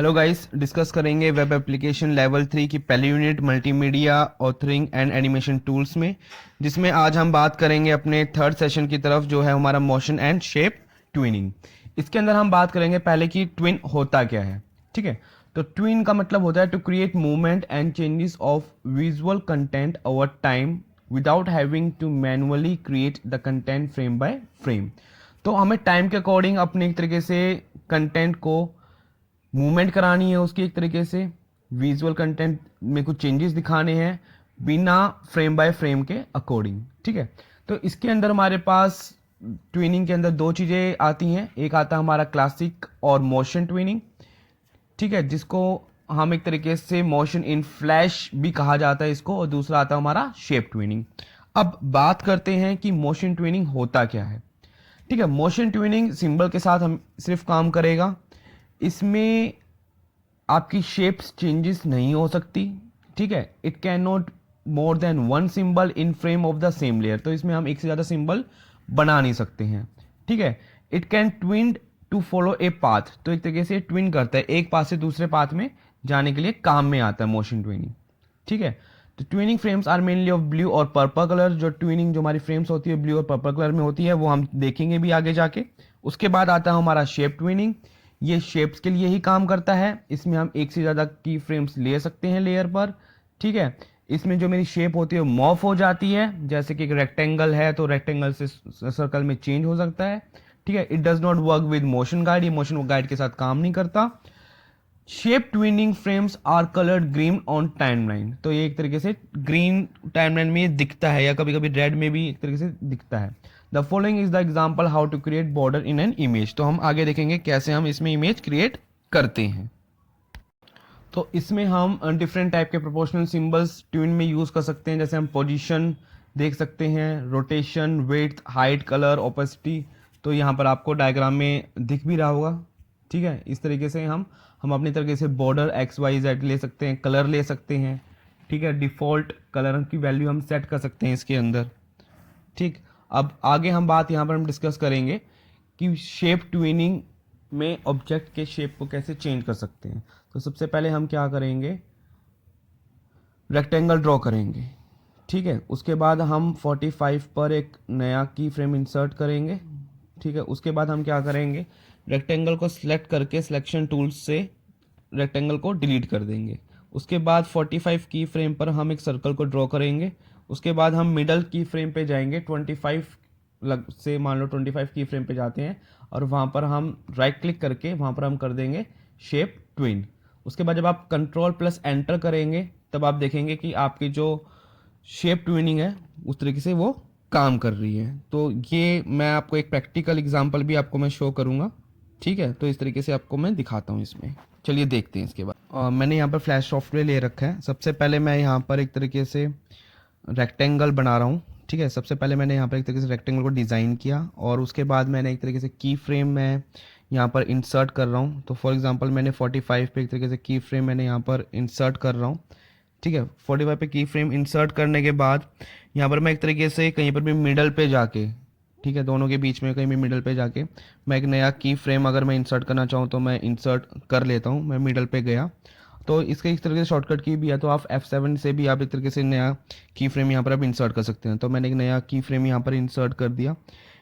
Hello guys, discuss करेंगे web application level 3 की पहली unit multimedia authoring and animation tools में, जिसमें आज हम बात करेंगे अपने थर्ड सेशन की तरफ जो है हमारा मोशन एंड शेप ट्विनिंग। इसके अंदर हम बात करेंगे पहले कि ट्विन होता क्या है। ठीक है, तो ट्विन का मतलब होता है to create movement and changes of visual content over time without having to manually create the content frame by frame. तो हमें टाइम के अकॉर्डिंग अपने एक तरीके से कंटेंट को मूवमेंट करानी है, उसकी एक तरीके से विजुअल कंटेंट में कुछ चेंजेस दिखाने हैं बिना फ्रेम बाय फ्रेम के अकॉर्डिंग। ठीक है, तो इसके अंदर हमारे पास ट्विनिंग के अंदर दो चीज़ें आती हैं। एक आता है हमारा क्लासिक और मोशन ट्विनिंग। ठीक है, जिसको हम एक तरीके से मोशन इन फ्लैश भी कहा जाता है इसको, और दूसरा आता है हमारा शेप ट्विनिंग। अब बात करते हैं कि मोशन ट्विनिंग होता क्या है। ठीक है, मोशन ट्विनिंग सिंबल के साथ हम सिर्फ काम करेगा। इसमें आपकी शेप्स चेंजेस नहीं हो सकती। ठीक है, it can not more than one symbol in frame of the same layer. तो इसमें हम एक से ज़्यादा सिंबल बना नहीं सकते हैं। ठीक है, it can tween to follow a path. तो एक तरीके से ट्विन करता है, एक पाथ से दूसरे पाथ में जाने के लिए काम में आता है मोशन ट्विनिंग। ठीक है, तो tweening frames are mainly of blue और पर्पल कलर। जो ट्विनिंग जो हमारी फ्रेम्स होती है ब्लू और पर्पल कलर में होती है, वो हम देखेंगे भी आगे जाके। उसके बाद आता है हमारा शेप ट्विनिंग। ये शेप्स के लिए ही काम करता है। इसमें हम एक से ज़्यादा की फ्रेम्स ले सकते हैं लेयर पर। ठीक है, इसमें जो मेरी शेप होती है मॉर्फ हो जाती है। जैसे कि एक रेक्टेंगल है तो रेक्टेंगल से सर्कल में चेंज हो सकता है। ठीक है, it does not work with motion guide. ये मोशन गाइड के साथ काम नहीं करता। Shape tweening frames are coloured green on timeline. तो ये एक तरीके से ग्रीन टाइमलाइन में दिखता है, या कभी कभी रेड में भी एक तरीके से दिखता है। The following is the example how to create border in an image. तो हम आगे देखेंगे कैसे हम इसमें इमेज क्रिएट करते हैं। तो इसमें हम डिफरेंट टाइप के प्रोपोर्शनल सिंबल्स ट्विन में यूज़ कर सकते हैं। जैसे हम पोजीशन देख सकते हैं, rotation, width, height, colour, opacity. तो यहाँ पर आपको डायग्राम में दिख भी रहा होगा। ठीक है, इस तरीके से हम अपनी तरीके से बॉर्डर एक्स वाई जेड ले सकते हैं, कलर ले सकते हैं। ठीक है, डिफ़ॉल्ट कलर की वैल्यू हम सेट कर सकते हैं इसके अंदर। ठीक, अब आगे हम बात यहाँ पर हम डिस्कस करेंगे कि शेप ट्विनिंग में ऑब्जेक्ट के शेप को कैसे चेंज कर सकते हैं। तो सबसे पहले हम क्या करेंगे, रेक्टेंगल ड्रॉ करेंगे। ठीक है, उसके बाद हम 45 पर एक नया की फ्रेम इंसर्ट करेंगे। ठीक है, उसके बाद हम क्या करेंगे, रेक्टेंगल को सिलेक्ट करके सिलेक्शन टूल्स से रेक्टेंगल को डिलीट कर देंगे। उसके बाद 45 की फ्रेम पर हम एक सर्कल को ड्रॉ करेंगे। उसके बाद हम मिडल की फ्रेम पे जाएंगे, 25 से मान लो 25 की फ्रेम पे जाते हैं, और वहाँ पर हम राइट क्लिक करके वहाँ पर हम कर देंगे शेप ट्विन। उसके बाद जब आप कंट्रोल प्लस एंटर करेंगे तब आप देखेंगे कि आपकी जो शेप ट्विनिंग है उस तरीके से वो काम कर रही है। तो ये मैं आपको एक प्रैक्टिकल एग्जांपल भी आपको मैं शो करूँगा। ठीक है, तो इस तरीके से आपको मैं दिखाता हूँ इसमें। चलिए देखते हैं इसके बाद। मैंने यहाँ पर फ्लैश सॉफ्टवेयर ले रखा है। सबसे पहले मैं यहाँ पर एक तरीके से रेक्टेंगल बना रहा हूँ। ठीक है, सबसे पहले मैंने यहाँ पर एक तरीके से रेक्टेंगल को डिज़ाइन किया, और उसके बाद मैंने एक तरीके से की फ्रेम मैं यहाँ पर इंसर्ट कर रहा हूँ। तो फॉर एग्जांपल मैंने 45 पे एक तरीके से की फ्रेम मैंने यहाँ पर इंसर्ट कर रहा हूँ। ठीक है, 45 पे की फ्रेम इंसर्ट करने के बाद यहाँ पर मैं एक तरीके से कहीं पर भी मिडल पे जाके, ठीक है, दोनों के बीच में कहीं भी मिडल पे जाके मैं एक नया की फ्रेम अगर मैं इंसर्ट करना चाहूँ तो मैं इंसर्ट कर लेता हूँ। मैं मिडल पे गया तो इसके इस तरीके से शॉर्टकट की भी है, तो आप F7 से भी आप एक तरीके से नया की फ्रेम यहाँ पर आप इंसर्ट कर सकते हैं। तो मैंने एक नया की फ्रेम यहाँ पर इंसर्ट कर दिया।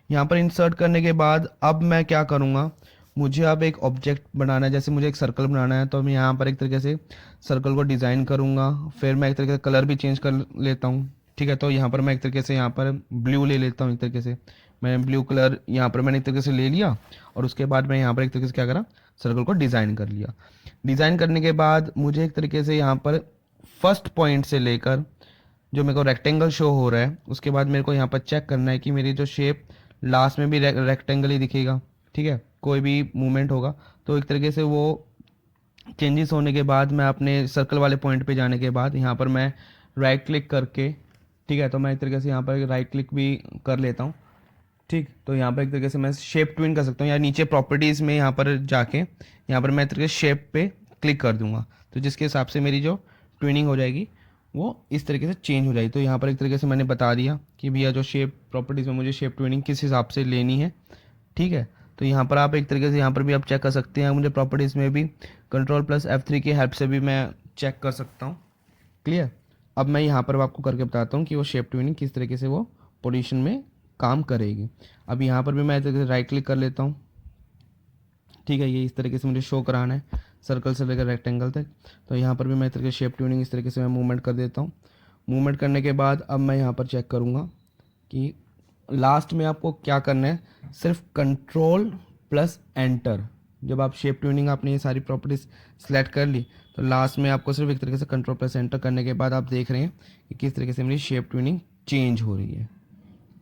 यहाँ पर इंसर्ट करने के बाद अब मैं क्या करूँगा, मुझे अब एक ऑब्जेक्ट बनाना है। जैसे मुझे एक सर्कल बनाना है तो मैं यहाँ पर एक तरीके से सर्कल को डिज़ाइन करूँगा। फिर मैं एक तरीके से कलर भी चेंज कर लेता हूँ। ठीक है, तो यहाँ पर मैं एक तरीके से यहाँ पर ब्लू ले लेता हूँ। एक तरीके से मैं ब्लू कलर यहाँ पर मैंने एक तरीके से ले लिया, और उसके बाद मैं यहाँ पर एक तरीके से क्या करा, सर्कल को डिज़ाइन कर लिया। डिज़ाइन करने के बाद मुझे एक तरीके से यहाँ पर फर्स्ट पॉइंट से लेकर जो मेरे को रेक्टेंगल शो हो रहा है उसके बाद मेरे को यहाँ पर चेक करना है कि मेरी जो शेप लास्ट में भी रेक्टेंगल ही दिखेगा। ठीक है, कोई भी मूवमेंट होगा तो एक तरीके से वो चेंजेस होने के बाद मैं अपने सर्कल वाले पॉइंट पे जाने के बाद यहाँ पर मैं राइट क्लिक करके, ठीक है, तो मैं एक तरीके से यहाँ पर राइट क्लिक भी कर लेता हूँ। ठीक, तो यहाँ पर एक तरीके से मैं शेप ट्विन कर सकता हूँ, या नीचे प्रॉपर्टीज़ में यहाँ पर जाके यहाँ पर मैं एक तरीके से शेप पे क्लिक कर दूंगा, तो जिसके हिसाब से मेरी जो ट्विनिंग हो जाएगी वो इस तरीके से चेंज हो जाएगी। तो यहाँ पर एक तरीके से मैंने बता दिया कि भैया जो शेप प्रॉपर्टीज़ में मुझे शेप ट्विनिंग किस हिसाब से लेनी है। ठीक है, तो यहाँ पर आप एक तरीके से यहाँ पर भी आप चेक कर सकते हैं, मुझे प्रॉपर्टीज़ में भी Ctrl+F3 की हेल्प से भी मैं चेक कर सकता हूँ। क्लियर। अब मैं यहाँ पर आपको करके बताता हूँ कि वो शेप ट्यूनिंग किस तरीके से वो पोजीशन में काम करेगी। अब यहाँ पर भी मैं इस तरीके से राइट क्लिक कर लेता हूँ। ठीक है, ये इस तरीके से मुझे शो कराना है सर्कल से लेकर रेक्टेंगल तक। तो यहाँ पर भी मैं इस तरीके से शेप ट्यूनिंग इस तरीके से मैं मूवमेंट कर देता हूँ। मूवमेंट करने के बाद अब मैं यहाँ पर चेक करूँगा कि लास्ट में आपको क्या करना है, सिर्फ Ctrl+Enter। जब आप शेप ट्यूनिंग आपने ये सारी प्रॉपर्टीज सेलेक्ट कर ली तो लास्ट में आपको सिर्फ एक तरीके से Ctrl+Enter करने के बाद आप देख रहे हैं कि किस तरीके से मेरी शेप ट्यूनिंग चेंज हो रही है।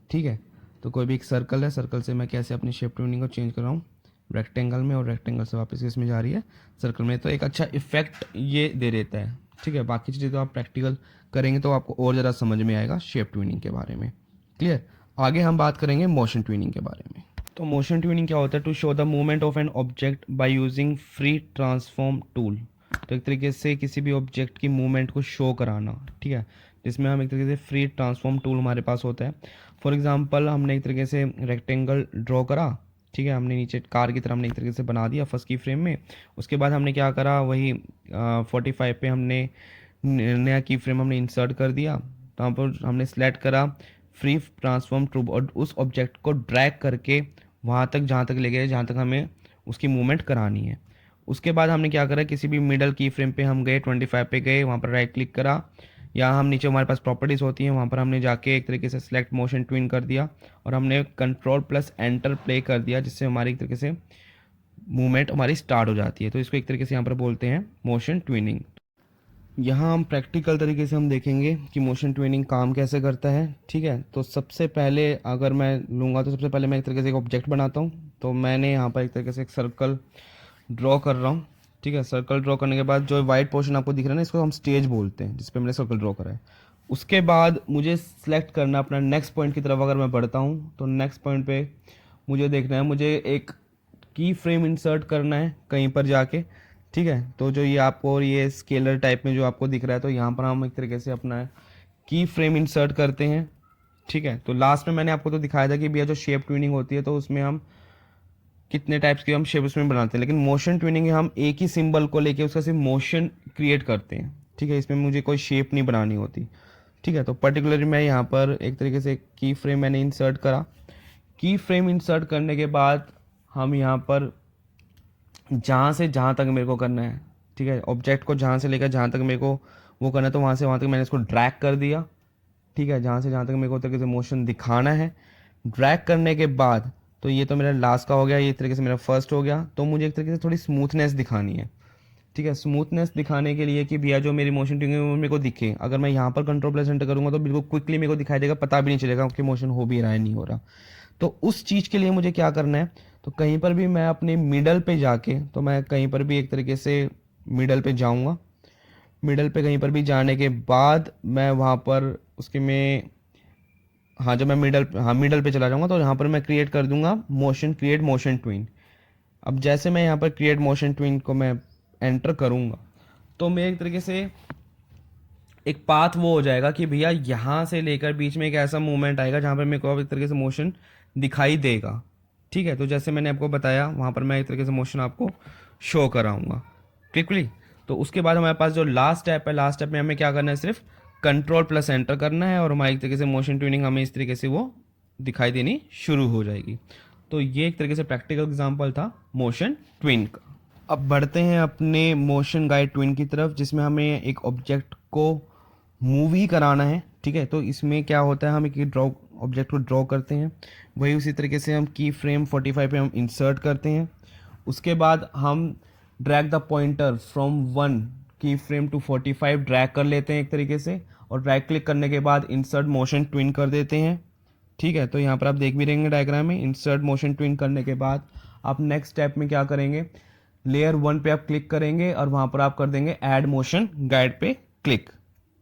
ठीक है, तो कोई भी एक सर्कल है, सर्कल से मैं कैसे अपनी शेप ट्यूनिंग को चेंज कर रहा हूँ रेक्टेंगल में, और रेक्टेंगल से वापस इसमें जा रही है सर्कल में। तो एक अच्छा इफेक्ट ये दे देता है। ठीक है, बाकी चीज़ें तो आप प्रैक्टिकल करेंगे तो आपको और ज़्यादा समझ में आएगा शेप ट्यूनिंग के बारे में। क्लियर। आगे हम बात करेंगे मोशन ट्यूनिंग के बारे में। तो मोशन ट्यूनिंग क्या होता है, to show the movement of an object by using free transform tool. तो एक तरीके से किसी भी ऑब्जेक्ट की मूवमेंट को शो कराना। ठीक है, जिसमें हम एक तरीके से फ्री ट्रांसफॉर्म टूल हमारे पास होता है। फॉर एग्जांपल हमने एक तरीके से रेक्टेंगल ड्रॉ करा। ठीक है, हमने नीचे कार की तरह हमने एक तरीके से बना दिया फर्स्ट की फ्रेम में। उसके बाद हमने क्या करा, वही 45 पे हमने नया की फ्रेम हमने इंसर्ट कर दिया। तो यहाँ पर हमने सेलेक्ट करा फ्री ट्रांसफॉर्म टूल और उस ऑब्जेक्ट को ड्रैग करके वहाँ तक जहाँ तक ले गए जहाँ तक हमें उसकी मूवमेंट करानी है। उसके बाद हमने क्या करा, किसी भी मिडल की फ्रेम पे हम गए, 25 पे गए, वहाँ पर राइट क्लिक करा, या हम नीचे हमारे पास प्रॉपर्टीज़ होती हैं वहाँ पर हमने जाके एक तरीके से सेलेक्ट मोशन ट्विन कर दिया और हमने Ctrl+Enter प्ले कर दिया, जिससे हमारी एक तरीके से मूवमेंट हमारी स्टार्ट हो जाती है। तो इसको एक तरीके से यहाँ पर बोलते हैं मोशन ट्विनिंग। यहाँ हम प्रैक्टिकल तरीके से हम देखेंगे कि मोशन ट्विनिंग काम कैसे करता है। ठीक है, तो सबसे पहले अगर मैं लूँगा तो सबसे पहले मैं एक तरीके से एक ऑब्जेक्ट बनाता हूँ। तो मैंने यहाँ पर एक तरीके से एक सर्कल ड्रॉ कर रहा हूँ। ठीक है, सर्कल ड्रॉ करने के बाद जो वाइट पोर्शन आपको दिख रहा है ना, इसको हम स्टेज बोलते हैं, जिस पे मैंने सर्कल ड्रॉ करा है। उसके बाद मुझे सेलेक्ट करना अपना नेक्स्ट पॉइंट की तरफ। अगर मैं बढ़ता हूँ तो नेक्स्ट पॉइंट पे मुझे देखना है, मुझे एक की फ्रेम इंसर्ट करना है कहीं पर जाके। ठीक है, तो जो ये आपको ये स्केलर टाइप में जो आपको दिख रहा है, तो यहाँ पर हम एक तरीके से अपना की फ्रेम इंसर्ट करते हैं। ठीक है, तो लास्ट में मैंने आपको तो दिखाया था कि भैया जो शेप ट्यूनिंग होती है तो उसमें हम कितने टाइप्स की हम शेप उसमें बनाते हैं, लेकिन मोशन ट्यूनिंग हम एक ही सिंबल को लेके उसका सिर्फ मोशन क्रिएट करते हैं। ठीक है, इसमें मुझे कोई शेप नहीं बनानी होती। ठीक है, तो पर्टिकुलरली मैं यहाँ पर एक तरीके से की फ्रेम मैंने इंसर्ट करा। की फ्रेम इंसर्ट करने के बाद हम यहाँ पर जहाँ से जहाँ तक मेरे को करना है, ठीक है, ऑब्जेक्ट को जहाँ से लेकर जहाँ तक मेरे को वो करना है, तो वहाँ से वहाँ तक मैंने इसको ड्रैग कर दिया। ठीक है, जहाँ से जहाँ तक मेरे को तरीके से मोशन दिखाना है। ड्रैग करने के बाद तो ये तो मेरा लास्ट का हो गया, ये तरीके से मेरा फर्स्ट हो गया। तो मुझे एक तरीके से थोड़ी स्मूथनेस दिखानी है। ठीक है, स्मूथनेस दिखाने के लिए कि भैया जो मेरी मोशन ट्यूनिंग है वो मेरे को दिखे। अगर मैं यहाँ पर Ctrl+Enter करूँगा तो बिल्कुल क्विकली मेरे को दिखाई देगा, पता भी नहीं चलेगा कि मोशन हो भी रहा है नहीं हो रहा। तो उस चीज़ के लिए मुझे क्या करना है, तो कहीं पर भी मैं अपने मिडल पे जाके, तो मैं कहीं पर भी एक तरीके से मिडल पे जाऊँगा। मिडल पे कहीं पर भी जाने के बाद मैं वहाँ पर उसके में, हाँ जब मैं मिडल पे चला जाऊँगा तो यहाँ पर मैं क्रिएट कर दूंगा क्रिएट मोशन ट्विन। अब जैसे मैं यहाँ पर क्रिएट मोशन ट्विन को मैं एंटर करूँगा तो मैं एक तरीके से एक पाथ वो हो जाएगा कि भैया यहाँ से लेकर बीच में एक ऐसा मूवमेंट आएगा जहाँ पर मेरे को एक तरीके से मोशन दिखाई देगा। ठीक है, तो जैसे मैंने आपको बताया वहाँ पर मैं एक तरीके से मोशन आपको शो कराऊंगा क्विकली। तो उसके बाद हमारे पास जो लास्ट स्टेप है, लास्ट स्टेप में हमें क्या करना है, सिर्फ Ctrl+Enter करना है और हमारी एक तरीके से मोशन ट्यूनिंग हमें इस तरीके से वो दिखाई देनी शुरू हो जाएगी। तो ये एक तरीके से प्रैक्टिकल एग्जांपल था मोशन ट्विन का। अब बढ़ते हैं अपने मोशन गाइड ट्विन की तरफ, जिसमें हमें एक ऑब्जेक्ट को मूव ही कराना है। ठीक है, तो इसमें क्या होता है, हम एक ड्रॉ ऑब्जेक्ट को ड्रॉ करते हैं, वही उसी तरीके से हम की फ्रेम 45 पे हम इंसर्ट करते हैं। उसके बाद हम ड्रैग द पॉइंटर फ्रॉम 1 की फ्रेम टू 45 ड्रैग कर लेते हैं एक तरीके से, और राइट क्लिक करने के बाद इंसर्ट मोशन ट्विन कर देते हैं। ठीक है, तो यहाँ पर आप देख भी रहेंगे डायग्राम में, इंसर्ट मोशन ट्विन करने के बाद आप नेक्स्ट स्टेप में क्या करेंगे, लेयर 1 पे आप क्लिक करेंगे और वहाँ पर आप कर देंगे ऐड मोशन गाइड पे क्लिक।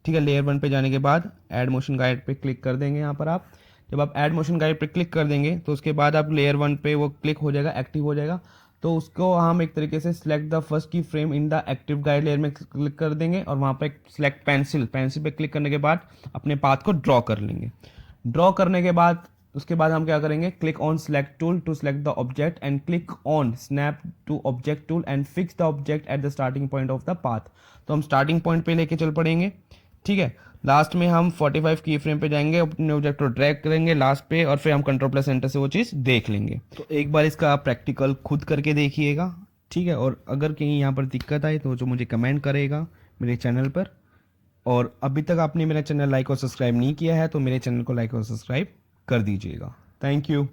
ठीक है, लेयर 1 पे जाने के बाद ऐड मोशन गाइड पे क्लिक कर देंगे। यहाँ पर आप जब आप ऐड मोशन गाइड पे क्लिक कर देंगे तो उसके बाद आप लेयर 1 पे वो क्लिक हो जाएगा, एक्टिव हो जाएगा। तो उसको हम एक तरीके से सिलेक्ट द फर्स्ट की frame in the active guide layer में क्लिक कर देंगे और वहाँ पे सिलेक्ट पेंसिल पे क्लिक करने के बाद अपने पाथ को ड्रॉ कर लेंगे। ड्रॉ करने के बाद तो उसके बाद हम क्या करेंगे, click on select tool to select the object and click on snap to object tool and fix the object at the starting point of the path. तो हम स्टार्टिंग पॉइंट पे लेके चल पड़ेंगे, ठीक है। लास्ट में हम 45 की फ्रेम पे जाएंगे, अपने ऑब्जेक्ट को ड्रैग करेंगे लास्ट पे और फिर हम कंट्रोल प्लस एंटर से वो चीज़ देख लेंगे। तो एक बार इसका आप प्रैक्टिकल खुद करके देखिएगा, ठीक है। और अगर कहीं यहाँ पर दिक्कत आए तो जो मुझे कमेंट करेगा मेरे चैनल पर। और अभी तक आपने मेरा चैनल लाइक और सब्सक्राइब नहीं किया है तो मेरे चैनल को लाइक और सब्सक्राइब कर दीजिएगा। Thank you.